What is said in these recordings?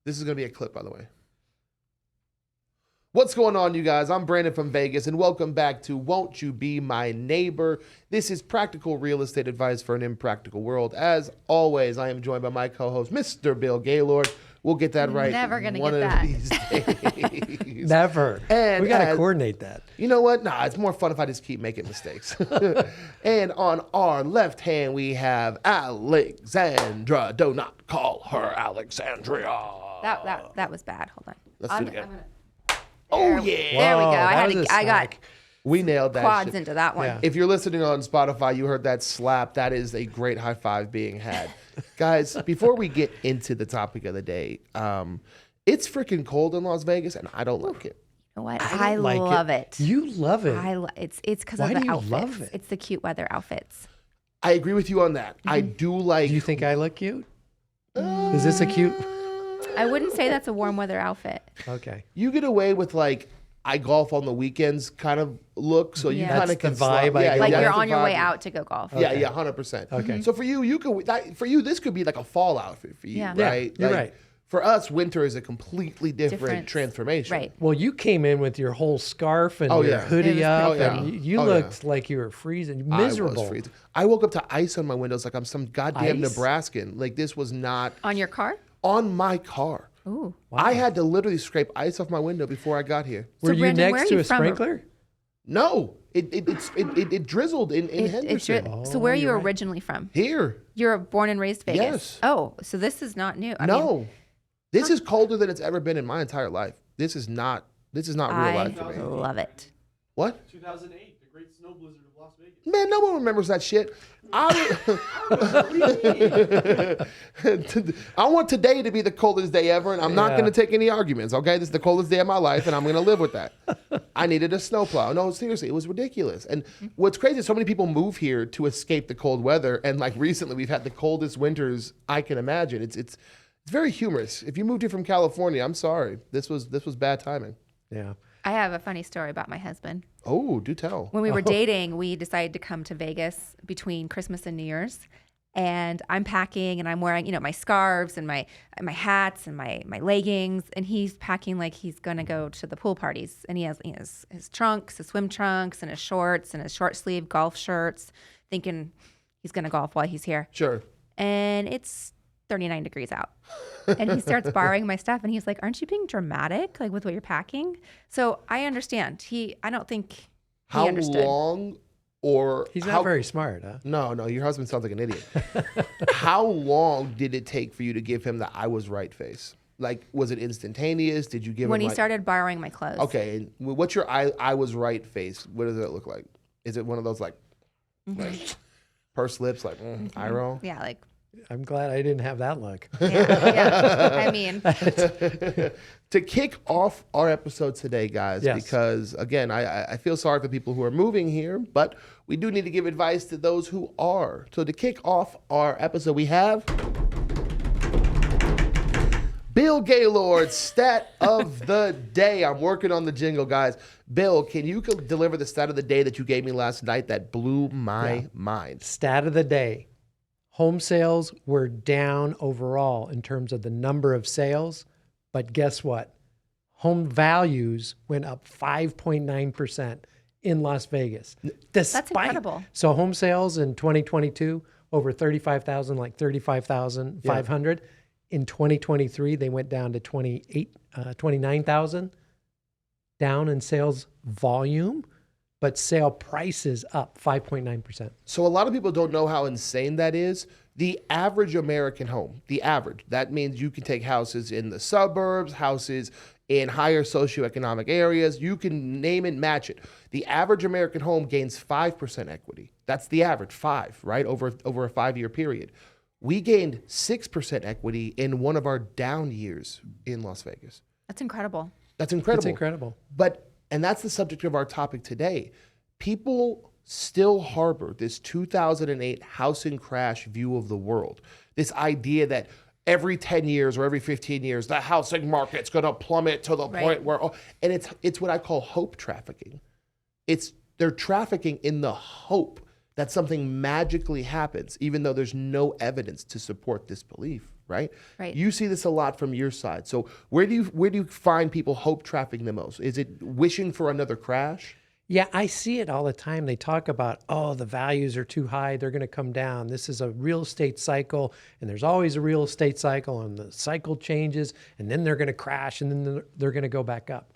This is going to be a clip, by the way. What's going on, you guys? I'm Brandon from Vegas, and welcome back to Won't You Be My Neighbor? This is practical real estate advice for an impractical world. As always, I am joined by my co-host, Mr. Bill Gaylord. We'll get that right Never gonna one get of that. these days. Never. And we got to coordinate that. You know what? Nah, it's more fun if I just keep making mistakes. And on our left hand, we have Alexandra. Do not call her Alexandria. That was bad. Hold on. Let's do it again. There Oh, yeah. There we go. Whoa, that was a I got smack. We nailed that quads shit. into that one. Yeah. If you're listening on Spotify, you heard that slap. That is a great high five being had. Guys, before we get into the topic of the day, it's freaking cold in Las Vegas, and I don't like it. You know what? I I don't like love it. You love it. It's because of Why the do you outfits. love it? It's the cute weather outfits. I agree with you on that. I do like... Do you think I look cute? Is this a cute? I wouldn't say that's a warm weather outfit. Okay. You get away with, like, I golf on the weekends kind of look, so you Yeah. kind of That's can the vibe slide- I Like Yeah, you're that's on the your way vibe. out to go golf. Yeah, Okay. yeah, 100%. Okay. So for you, this could be like a fall outfit for you, Yeah. Yeah, right? you're Like, right. For us, winter is a completely different Different. transformation. Right. Well, you came in with your whole scarf and Oh, your yeah. It hoodie was up, pretty and pretty. you Oh, yeah. looked like you were freezing, I miserable. was freezing. I woke up to ice on my windows like I'm some goddamn Ice? Nebraskan. Like this was not On your car? on my car. Ooh. I had to literally scrape ice off my window before I got here. Were you Brandon, where next are to you a from? sprinkler? No, it drizzled in Henderson. So where are you you're right. originally from? Here, You're born and raised Vegas. Yes. Oh, so this is not new. I mean, no, this is colder than it's ever been in my entire life. This is not real I life for me. love it. What? 2008, the great snow blizzard of Las Vegas. Man, no one remembers that shit. I want today to be the coldest day ever, and I'm not Yeah. going to take any arguments, okay? This is the coldest day of my life, and I'm going to live with that. I needed a snowplow. No, seriously, it was ridiculous. And what's crazy is so many people move here to escape the cold weather, and like recently we've had the coldest winters I can imagine. It's very humorous. If you moved here from California, I'm sorry. This was bad timing. Yeah. I have a funny story about my husband. Oh, do tell. When we were dating, we decided to come to Vegas between Christmas and New Year's. And I'm packing and I'm wearing, my scarves and my hats and my leggings. And he's packing like he's going to go to the pool parties. And he has his trunks, his swim trunks and his shorts and his short sleeve golf shirts, thinking he's going to golf while he's here. Sure. And it's 39 degrees out. And he starts borrowing my stuff and he's like, "Aren't you being dramatic like with what you're packing?" So I understand. I don't think he How understood. long or He's how not very smart, huh? No, your husband sounds like an idiot. How long did it take for you to give him the I was right face? Like, was it instantaneous? Did you give When him he like, started borrowing my clothes. Okay, and what's your I was right face? What does it look like? Is it one of those like pursed lips, like eye roll? Yeah, like, I'm glad I didn't have that look. yeah. I mean, To kick off our episode today, guys, Yes. because again, I feel sorry for people who are moving here, but we do need to give advice to those who are. So to kick off our episode, we have Bill Gaylord, stat of the day. I'm working on the jingle, guys. Bill, can you deliver the stat of the day that you gave me last night that blew my mind? Stat of the day. Home sales were down overall in terms of the number of sales, but guess what? Home values went up 5.9% in Las Vegas. that's incredible. So home sales in 2022 over 35,000, like 35,500. In 2023, they went down to 29,000 down in sales volume, but sale prices up 5.9%. So a lot of people don't know how insane that is. The average American home, that means you can take houses in the suburbs, houses in higher socioeconomic areas. You can name it, match it. The average American home gains 5% equity. That's the average, 5, right? Over a 5-year period. We gained 6% equity in one of our down years in Las Vegas. That's incredible. That's incredible. It's incredible. And that's the subject of our topic today. People still harbor this 2008 housing crash view of the world. This idea that every 10 years or every 15 years, the housing market's going to plummet to the point where, and it's what I call hope trafficking. They're trafficking in the hope that something magically happens, even though there's no evidence to support this belief. right? Right. You see this a lot from your side. So where do you find people hope trafficking the most? Is it wishing for another crash? Yeah, I see it all the time. They talk about, oh, the values are too high. They're going to come down. This is a real estate cycle, and there's always a real estate cycle, and the cycle changes, and then they're going to crash, and then they're going to go back up.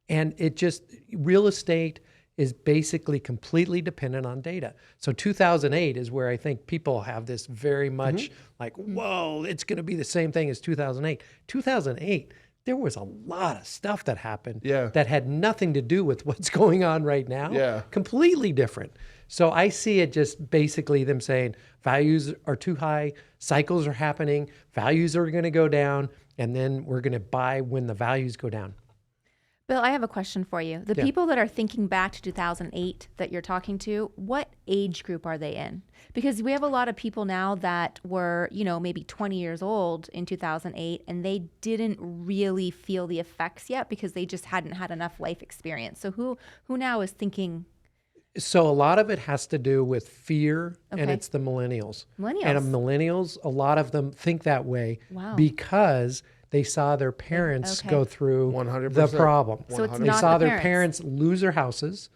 And real estate is basically completely dependent on data. So 2008 is where I think people have this very much like, whoa, it's going to be the same thing as 2008. 2008, there was a lot of stuff that happened that had nothing to do with what's going on right now. Yeah. Completely different. So I see it just basically them saying values are too high, cycles are happening, values are going to go down, and then we're going to buy when the values go down. Bill, I have a question for you. The people that are thinking back to 2008 that you're talking to, what age group are they in? Because we have a lot of people now that were, maybe 20 years old in 2008, and they didn't really feel the effects yet because they just hadn't had enough life experience. So who now is thinking? So a lot of it has to do with fear, and Okay. it's the millennials. Millennials. And millennials, a lot of them think that way Wow. because they saw their parents Okay. go through 100%. the problem. So it's They not saw the their parents. parents lose their houses,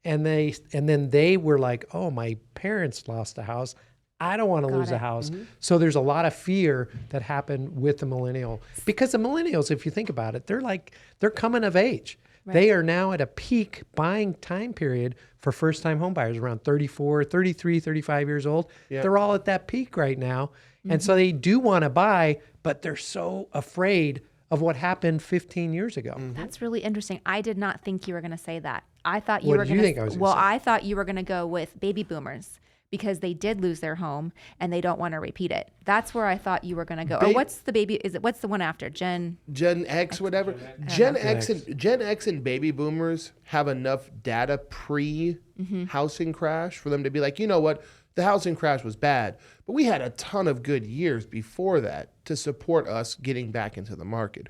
and then they were like, "Oh, my parents lost a house. I don't want to Got lose a it. house." So there's a lot of fear that happened with the millennial because the millennials, if you think about it, they're coming of age. They are now at a peak buying time period for first-time home buyers, around 34, 33, 35 years old. They're all at that peak right now. And so they do want to buy, but they're so afraid of what happened 15 years ago. That's really interesting. I did not think you were going to say that. I thought you What were did you going think I was to. gonna Well, say? I thought you were going to go with baby boomers because they did lose their home and they don't want to repeat it. That's where I thought you were going to go. Or what's the one after? Gen X, whatever. Gen X and baby boomers have enough data pre-housing crash for them to be like, you know what, the housing crash was bad, but we had a ton of good years before that to support us getting back into the market.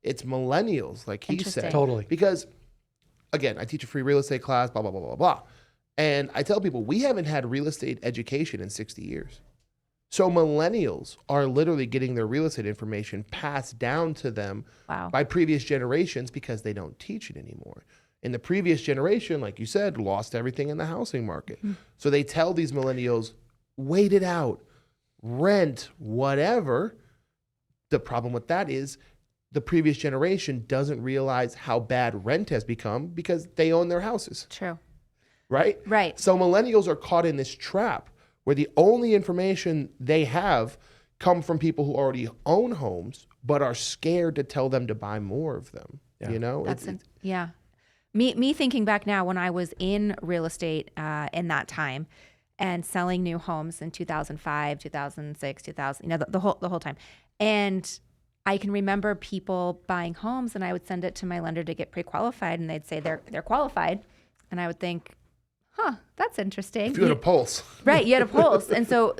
It's millennials, like he Interesting. said. Totally. Because, again, I teach a free real estate class, blah, blah, blah, blah, blah. And I tell people, we haven't had real estate education in 60 years. So millennials are literally getting their real estate information passed down to them Wow. by previous generations because they don't teach it anymore. And the previous generation, like you said, lost everything in the housing market. So they tell these millennials, wait it out, rent, whatever. The problem with that is the previous generation doesn't realize how bad rent has become because they own their houses, True. right? Right. So millennials are caught in this trap where the only information they have come from people who already own homes but are scared to tell them to buy more of them. Yeah. You know, Yeah. Me thinking back now when I was in real estate in that time and selling new homes in 2005, 2006, 2000, the whole time. And I can remember people buying homes and I would send it to my lender to get pre-qualified and they'd say they're qualified. And I would think, that's interesting. if you had a pulse. Right, you had a pulse. And so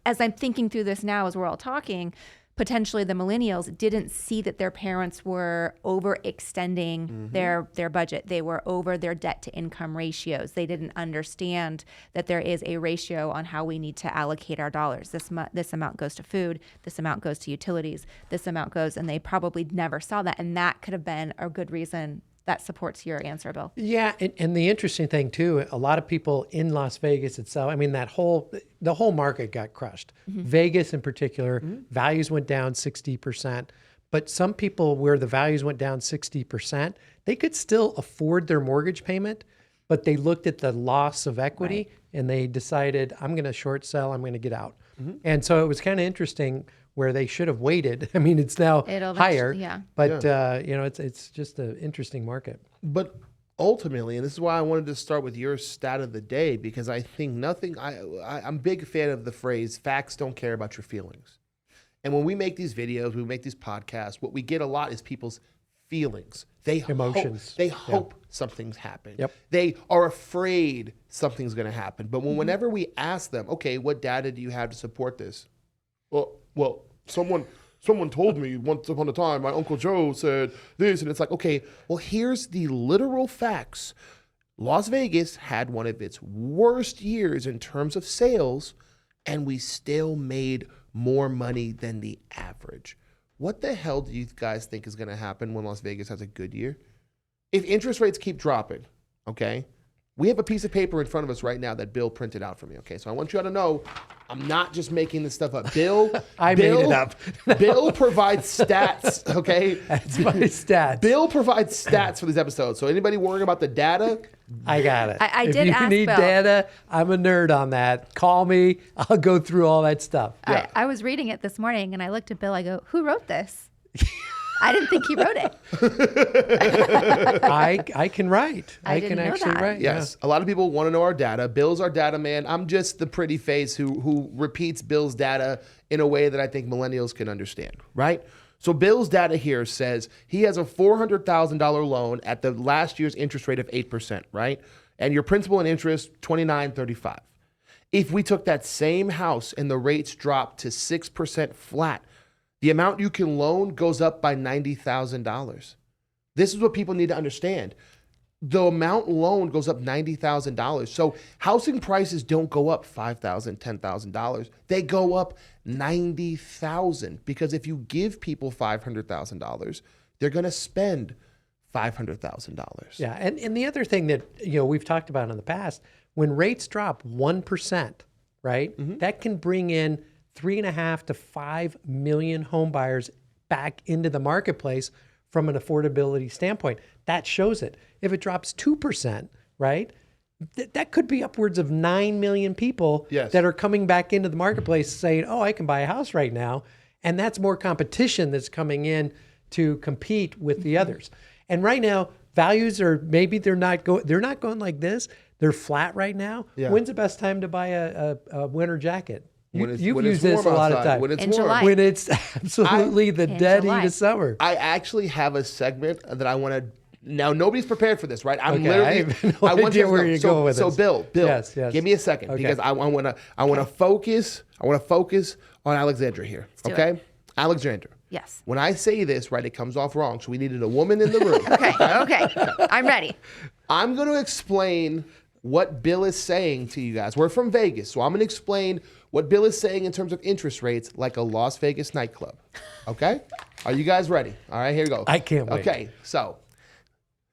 as I'm thinking through this now, as we're all talking, potentially the millennials didn't see that their parents were overextending their budget. They were over their debt to income ratios. They didn't understand that there is a ratio on how we need to allocate our dollars. This amount goes to food, this amount goes to utilities, this amount goes, and they probably never saw that. And that could have been a good reason that supports your answer, Bill. Yeah, and the interesting thing too, a lot of people in Las Vegas itself, I mean, the whole market got crushed. Vegas in particular, values went down 60%. But some people where the values went down 60%, they could still afford their mortgage payment, but they looked at the loss of equity and they decided, I'm going to short sell, I'm going to get out. And so it was kind of interesting where they should have waited. I mean, it's now higher, but it's just an interesting market. But ultimately, and this is why I wanted to start with your stat of the day, because I think I'm a big fan of the phrase, facts don't care about your feelings. And when we make these videos, we make these podcasts, what we get a lot is people's feelings. They Emotions. hope something's happening. Yep. They are afraid something's going to happen. But whenever we ask them, okay, what data do you have to support this? Well, someone told me once upon a time, my Uncle Joe said this, and it's like, okay, well, here's the literal facts. Las Vegas had one of its worst years in terms of sales, and we still made more money than the average. What the hell do you guys think is going to happen when Las Vegas has a good year? If interest rates keep dropping, okay, we have a piece of paper in front of us right now that Bill printed out for me, okay? So I want you all to know I'm not just making this stuff up. Bill, made it up. Bill provides stats, okay? That's my stats. Bill provides stats for these episodes. So anybody worrying about the data, I got it. I if did you ask need Bill. data, I'm a nerd on that. Call me. I'll go through all that stuff. Yeah. I was reading it this morning and I looked at Bill. I go, who wrote this? I didn't think he wrote it. I can write. I can didn't know actually that. write. yes, a lot of people want to know our data. Bill's our data man. I'm just the pretty face who repeats Bill's data in a way that I think millennials can understand, right? So Bill's data here says he has a $400,000 loan at the last year's interest rate of 8%, right? And your principal and interest, $29.35. If we took that same house and the rates dropped to 6% flat, the amount you can loan goes up by $90,000. This is what people need to understand. The amount loaned goes up $90,000. So housing prices don't go up $5,000, $10,000. They go up $90,000 because if you give people $500,000, they're going to spend $500,000. Yeah, and the other thing that we've talked about in the past, when rates drop 1%, right, that can bring in 3.5 to 5 million home buyers back into the marketplace from an affordability standpoint. That shows it. If it drops 2%, right, that could be upwards of 9 million people that are coming back into the marketplace saying, oh, I can buy a house right now. And that's more competition that's coming in to compete with the others. And right now, values are maybe they're not going like this. They're flat right now. Yeah. When's the best time to buy a winter jacket? You've when used it's this a warm lot of outside, times. when it's In warm. July. When it's absolutely the In dead July. heat of summer. I actually have a segment that I want to. Now nobody's prepared for this, right? I'm Okay, literally. I have no want idea you to where know. you're going with so this. Bill, Yes. give me a second Okay. because I want to focus. I want to focus on Alexandra here. do Okay, Alexandra. Yes. When I say this, right, it comes off wrong. So we needed a woman in the room. Okay. I'm ready. I'm going to explain what Bill is saying to you guys. We're from Vegas, so I'm going to explain what Bill is saying in terms of interest rates like a Las Vegas nightclub. Okay? Are you guys ready? All right, here we go. I can't wait. Okay, so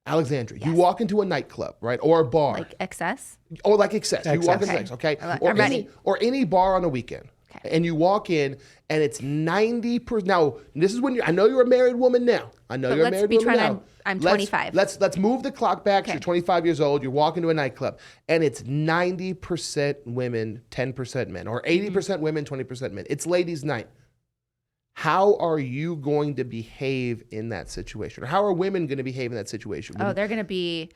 Alexandra, you walk into a nightclub, right, or a bar, Like excess? or like Excess. You walk into Okay. Excess, okay? I'm ready. Or any bar on a weekend. Okay. And you walk in, and it's 90%. Now, this is when I know you're a married woman now. I know But you're a let's married be woman trying- now. I'm Let's- 25. Let's move the clock back. Okay. You're 25 years old. You're walking to a nightclub, and it's 90% women, 10% men, or 80% women, 20% men. It's ladies' night. How are you going to behave in that situation? Or how are women going to behave in that situation? Oh, they're going to be,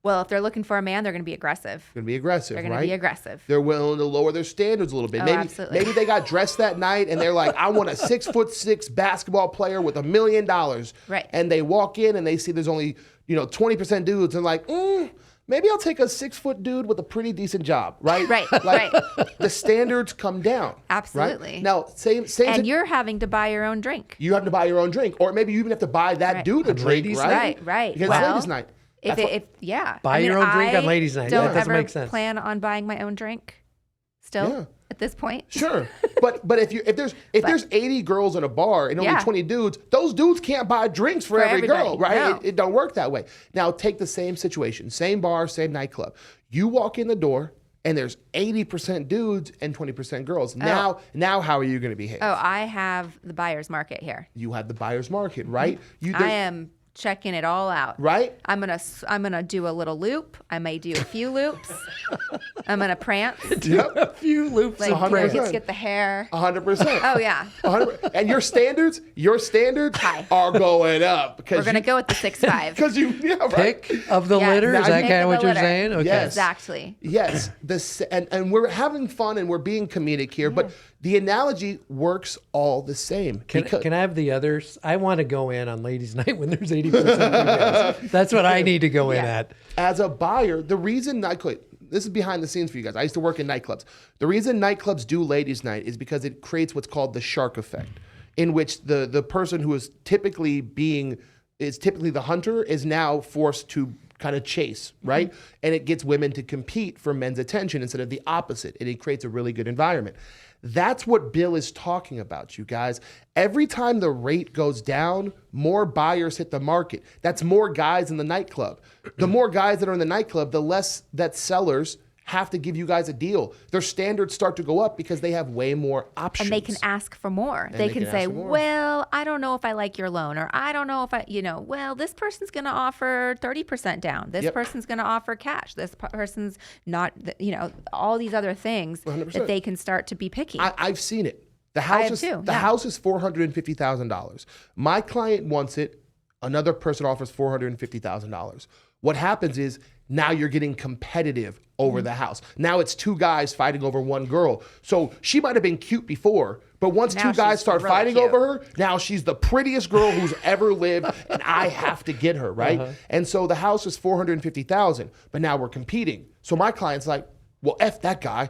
well, if they're looking for a man, they're going to be aggressive. Going to be aggressive, They're going right? to be aggressive. They're willing to lower their standards a little bit. Oh, maybe absolutely. maybe they got dressed that night and they're like, I want a 6'6" basketball player with $1 million. Right. And they walk in and they see there's only 20% dudes and like, maybe I'll take a 6-foot dude with a pretty decent job, right? Right, Like, the standards come down. right? Absolutely. Now, same. And you're having to buy your own drink. You have to buy your own drink, or maybe you even have to buy that Right. dude a drink, ladies' right? Right. Because Well, it's ladies' night. Yeah. Buy your own drink on I ladies' night. Yeah, Don't it doesn't ever make sense. plan on buying my own drink still Yeah. at this point. Sure, but if there's 80 girls in a bar and only Yeah. 20 dudes, those dudes can't buy drinks for every girl, everybody. right? No. It don't work that way. Now take the same situation, same bar, same nightclub. You walk in the door and there's 80% dudes and 20% girls. Now how are you going to behave? Oh, I have the buyer's market here. You have the buyer's market, right? I am checking it all out. Right? I'm gonna do a little loop. I may do a few loops. I'm gonna prance. Yep. A few loops Like of 100%. get the hair. 100%. Oh yeah. 100%. And your standards High. are going up because We're gonna go with the 6'5". because right? pick of the Yeah. litter. Is Now that pick kind of of what the you're litter. saying? Okay. Yes. Exactly. Yes, and we're having fun and we're being comedic here, but the analogy works all the same. Can I have the others? I want to go in on ladies' night when there's 80% females. That's what I need to go in Yeah. at. As a buyer, the reason this is behind the scenes for you guys. I used to work in nightclubs. The reason nightclubs do ladies' night is because it creates what's called the shark effect, in which the person who is typically the hunter is now forced to kind of chase, right? And it gets women to compete for men's attention instead of the opposite. And it creates a really good environment. That's what Bill is talking about, you guys. Every time the rate goes down, more buyers hit the market. That's more guys in the nightclub. The more guys that are in the nightclub, the less that sellers have to give you guys a deal. Their standards start to go up because they have way more options. And they can ask for more. They can say, well, I don't know if I like your loan, or I don't know if well, this person's going to offer 30% down. This person's going to offer cash. This person's not, all these other things 100%. that they can start to be picky. I've seen it. The house is $450,000. My client wants it. Another person offers $450,000. What happens is now you're getting competitive over the house. Now it's two guys fighting over one girl. So she might have been cute before, but once Now two guys she's start really fighting cute. over her, now she's the prettiest girl who's ever lived, and I have to get her, right? And so the house is $450,000, but now we're competing. So my client's like, well, F that guy.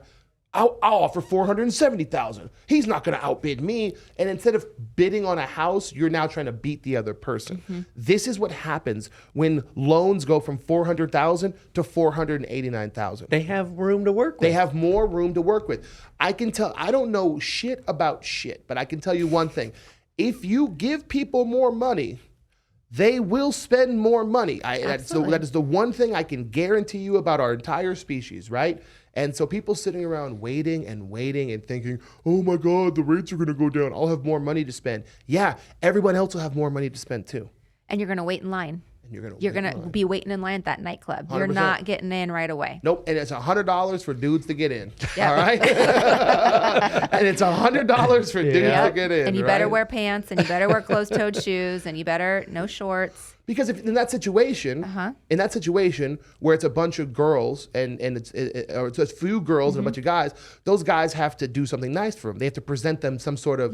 I'll offer $470,000. He's not going to outbid me. And instead of bidding on a house, you're now trying to beat the other person. This is what happens when loans go from $400,000 to $489,000. They have room to work with. They have more room to work with. I don't know shit about shit, but I can tell you one thing. If you give people more money, they will spend more money. That is the one thing I can guarantee you about our entire species, right? And so people sitting around waiting and thinking, oh my God, the rates are going to go down. I'll have more money to spend. Yeah, everyone else will have more money to spend too. And you're going to wait in line. And you're going to be waiting in line at that nightclub. You're 100%. not getting in right away. Nope, and it's $100 for dudes to get in. Yep. All right? And it's $100 for dudes to get in. And you better wear pants, and you better wear closed-toed shoes, and you better no shorts. Because if in that situation, where it's a bunch of girls and it's a few girls and a bunch of guys, those guys have to do something nice for them. They have to present them some sort of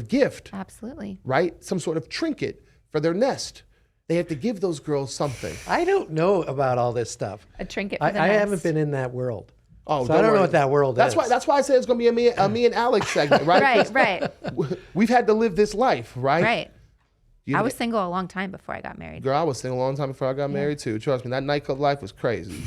gift, Absolutely. right? Some sort of trinket for their nest. They have to give those girls something. I don't know about all this stuff. A trinket for the I nest. haven't been in that world. Oh, so I don't know what that world is. is. That's why I said it's going to be a me and Alex segment, right? Right. We've had to live this life, right? Right. I was single a long time before I got married. Girl, I was single a long time before I got married too. Trust me, that nightclub life was crazy.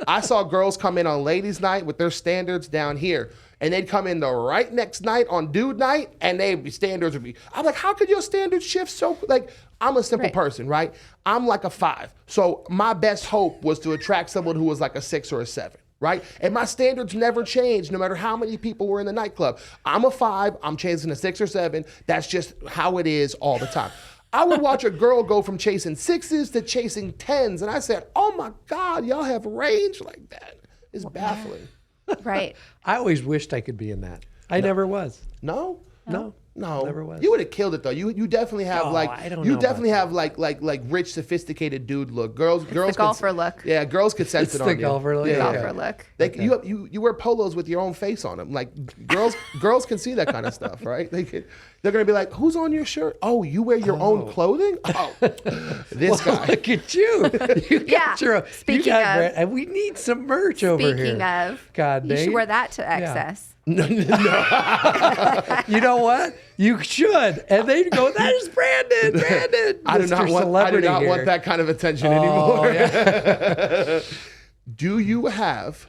I saw girls come in on ladies' night with their standards down here, and they'd come in the right next night on dude night, and standards would be. I'm like, how could your standards shift so? Like, I'm a simple person, right? I'm like a 5, so my best hope was to attract someone who was like a 6 or a 7. Right? And my standards never changed no matter how many people were in the nightclub. I'm a 5, I'm chasing a 6 or 7. That's just how it is all the time. I would watch a girl go from chasing 6s to chasing 10s. And I said, oh my God, y'all have range like that. It's baffling. Right. I always wished I could be in that. I never was. No? No. Never was. You would have killed it though. You definitely have I don't know like rich, sophisticated dude look. Girls the golfer look. Yeah, girls could sense It's it on the you. golfer look. Yeah, Golfer look. You wear polos with your own face on them. Like girls can see that kind of stuff, right? They're gonna be like, who's on your shirt? Oh, you wear your own clothing? Oh, this guy. Look at you. You got your own. Speaking of, and we need some merch over here. Speaking of, God, you should wear that to excess. No. You know what? You should. And they go, that is Brandon. I do not want that kind of attention anymore. Yeah. Do you have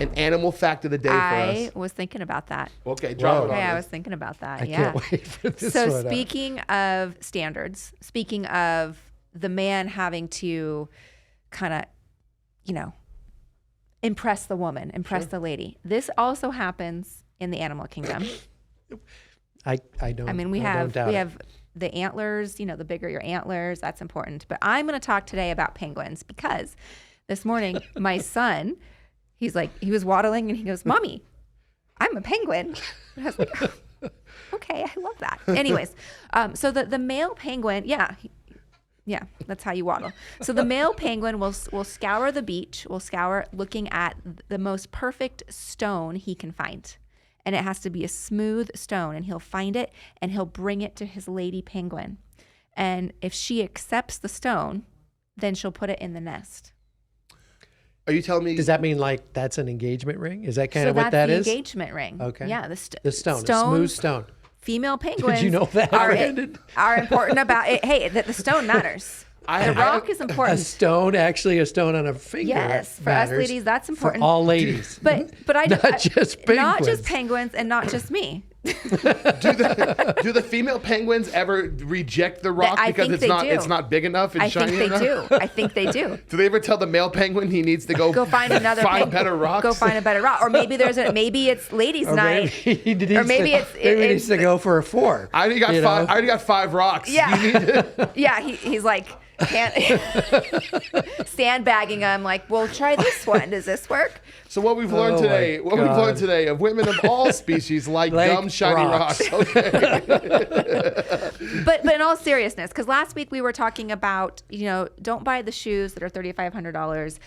an animal fact of the day for us? I was thinking about that. Okay, drop it on Okay, I me. was thinking about that. I can't wait for this So one. speaking of standards, speaking of the man having to kind of, impress the woman, impress the lady. This also happens in the animal kingdom. I don't. I mean, we I don't doubt it. have the antlers, the bigger your antlers, that's important. But I'm going to talk today about penguins because this morning my son, he was waddling and he goes, "Mommy, I'm a penguin." And I was like, oh, okay, I love that. Anyways, so the male penguin, yeah, that's how you waddle. So the male penguin will scour the beach, looking at the most perfect stone he can find. And it has to be a smooth stone, and he'll find it and he'll bring it to his lady penguin. And if she accepts the stone, then she'll put it in the nest. Are you telling me? Does that mean like that's an engagement ring? Is that kind So of what that that's is? the engagement ring. Okay. Yeah, The stone, a smooth stone. Female penguins you know that, are Brandon? important about it. Hey, that the stone matters. The rock is A important. stone, actually a stone on a finger. Yes, for us matters ladies, that's important. For all ladies. But I Not just not just penguins. penguins, and not just me. Do the female penguins ever reject the rock I because think it's they not do. it's not big enough and I think shiny they enough? do. I think they do. Do they ever tell the male penguin he needs to go Find another better rocks? Go find a better rock, or maybe maybe it's ladies' Or night. maybe he needs maybe to, it's- maybe he it's- needs to go for a 4. I already got you five. know? I already got 5 rocks. Yeah. You need to- Yeah, he's like sandbagging them. Like, well, try this one. Does this work? So what we've learned Oh today, my what we've God. learned today of women of all species like Like dumb shiny rocks. rocks. Okay. But in all seriousness, because last week we were talking about, don't buy the shoes that are $3,500.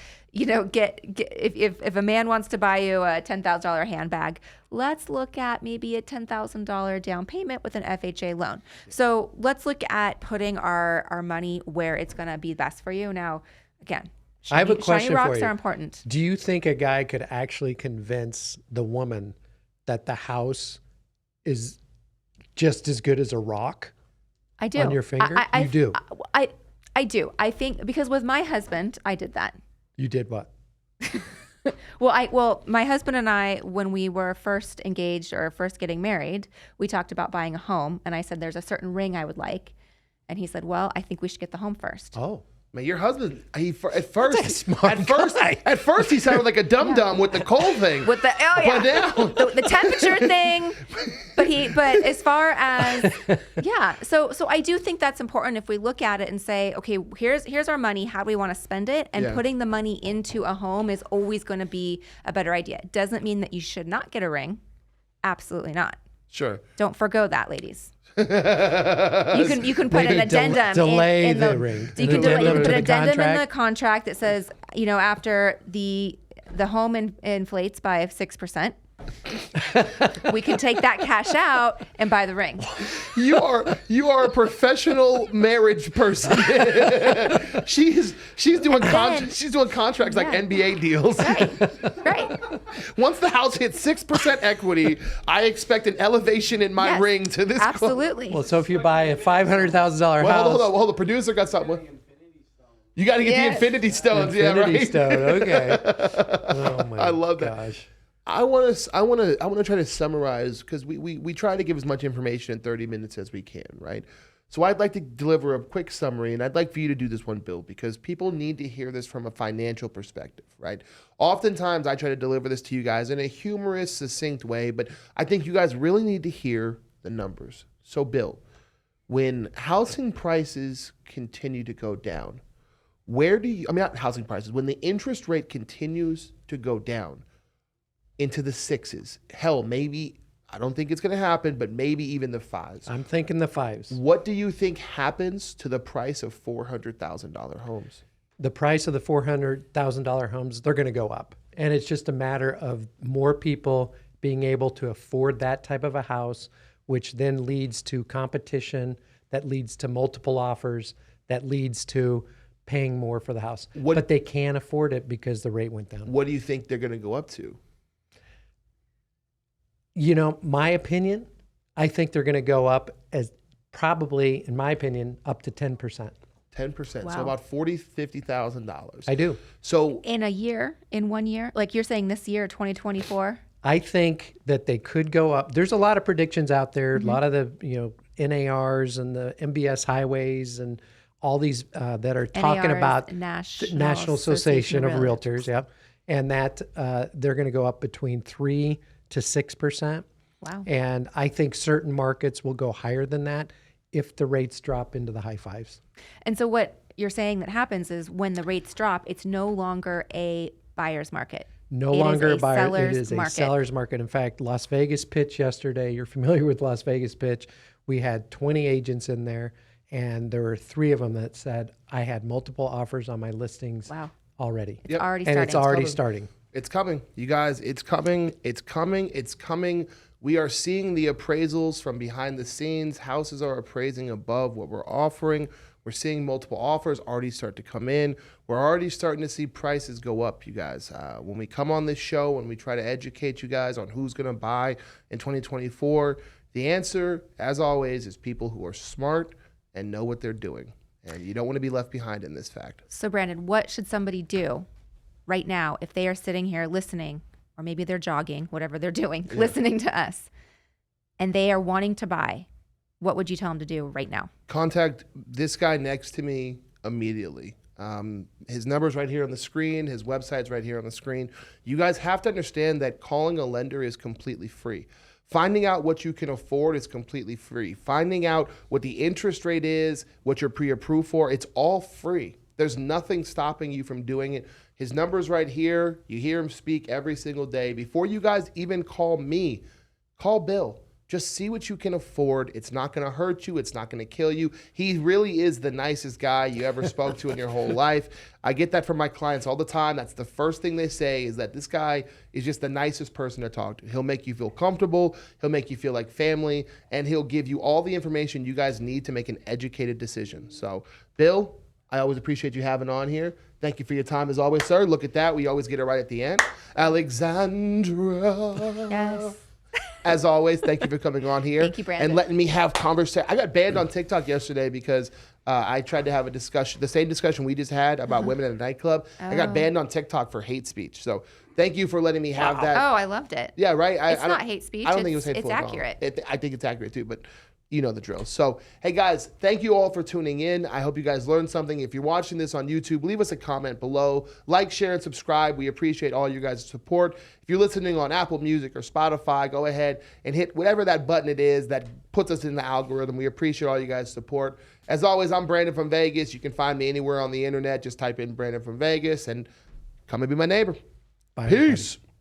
Get if a man wants to buy you a $10,000 handbag, let's look at maybe a $10,000 down payment with an FHA loan. So let's look at putting our money where it's going to be best for you. Now, again, I have a shiny question rocks for you. are important. Do you think a guy could actually convince the woman that the house is just as good as a rock I do. on your finger? You do. I do. I think because with my husband, I did that. You did what? Well, my husband and I, when we were first engaged or first getting married, we talked about buying a home, and I said there's a certain ring I would like, and he said, well, I think we should get the home first. Oh. Man, your husband, at a first smart guy. at first he sounded like a dum-dum with the cold thing. With the But now, the temperature thing, but as far as so I do think that's important if we look at it and say, okay, here's our money, how do we want to spend it, and Yeah. putting the money into a home is always going to be a better idea. It doesn't mean that you should not get a ring, absolutely not. sure. Don't forgo that, ladies. You can put Maybe an addendum delay in the ring. You can Addendum put to an the addendum in the contract. contract that says, after the home inflates by 6%, we can take that cash out and buy the ring. You are a professional marriage person. she's doing contracts like Yeah. NBA deals. Right. Once the house hits 6% equity, I expect an elevation in my Yes, ring to this. absolutely. Well, so if you buy a $500,000 Well, house, hold on. The producer got something. You got to get Yes. the Infinity Stones. Infinity yeah, right. Stone. Okay. Oh my I love that. gosh. I want to try to summarize because we try to give as much information in 30 minutes as we can, right? So I'd like to deliver a quick summary, and I'd like for you to do this one, Bill, because people need to hear this from a financial perspective, right? Oftentimes I try to deliver this to you guys in a humorous, succinct way, but I think you guys really need to hear the numbers. So Bill, when housing prices continue to go down, not housing prices, when the interest rate continues to go down, into the 6s. Hell, maybe, I don't think it's going to happen, but maybe even the 5s. I'm thinking the 5s. What do you think happens to the price of $400,000 homes? The price of the $400,000 homes, they're going to go up. And it's just a matter of more people being able to afford that type of a house, which then leads to competition, that leads to multiple offers, that leads to paying more for the house. But they can't afford it because the rate went down. What do you think they're going to go up to? My opinion, I think they're going to go up as probably, in my opinion, up to 10%. 10%. Wow. So about $40,000, $50,000. I do. So In 1 year, like you're saying this year, 2024. I think that they could go up. There's a lot of predictions out there, a lot of the NARs and the MBS highways and all these that are talking NAR is about National Association of Realtors. Realtors, yep, and that they're going to go up between 3 to 6%. Wow. And I think certain markets will go higher than that if the rates drop into the high 5s. And so what you're saying that happens is when the rates drop, it's no longer a buyer's market. No It is longer a a buyer. It seller's is a market. seller's market. In fact, Las Vegas Pitch yesterday, you're familiar with Las Vegas Pitch. We had 20 agents in there, and there were 3 of them that said, I had multiple offers on my listings Wow. already. Yep. Already And starting. it's already starting. it's coming. You guys, it's coming. It's coming. It's coming. We are seeing the appraisals from behind the scenes. Houses are appraising above what we're offering. We're seeing multiple offers already start to come in. We're already starting to see prices go up, you guys. When we come on this show and we try to educate you guys on who's going to buy in 2024, the answer, as always, is people who are smart and know what they're doing. And you don't want to be left behind in this fact. So, Brandon, what should somebody do right now if they are sitting here listening, or maybe they're jogging, whatever they're doing, listening to us, and they are wanting to buy? What would you tell them to do right now? Contact this guy next to me immediately. His number's right here on the screen. His website's right here on the screen. You guys have to understand that calling a lender is completely free. Finding out what you can afford is completely free. Finding out what the interest rate is, what you're pre-approved for, it's all free. There's nothing stopping you from doing it. His number's right here. You hear him speak every single day. Before you guys even call me, call Bill. Just see what you can afford. It's not going to hurt you. It's not going to kill you. He really is the nicest guy you ever spoke to in your whole life. I get that from my clients all the time. That's the first thing they say, is that this guy is just the nicest person to talk to. He'll make you feel comfortable. He'll make you feel like family, and he'll give you all the information you guys need to make an educated decision. So, Bill, I always appreciate you having on here. Thank you for your time as always, sir. Look at that. We always get it right at the end. Alexandra. Yes. As always, thank you for coming on here. Thank you, Brandon. And letting me have conversation. I got banned on TikTok yesterday because I tried to have a discussion, the same discussion we just had about women at a nightclub. I got banned on TikTok for hate speech. So thank you for letting me have that. Oh, I loved it. Yeah, right? It's not hate speech. I don't think it was hateful It's at all. accurate. I think it's accurate too, but you know the drill. So, hey guys, thank you all for tuning in. I hope you guys learned something. If you're watching this on YouTube, leave us a comment below. Like, share, and subscribe. We appreciate all you guys' support. If you're listening on Apple Music or Spotify, go ahead and hit whatever that button it is that puts us in the algorithm. We appreciate all you guys' support. As always, I'm Brandon from Vegas. You can find me anywhere on the internet. Just type in Brandon from Vegas and come and be my neighbor. Bye, Peace. everybody.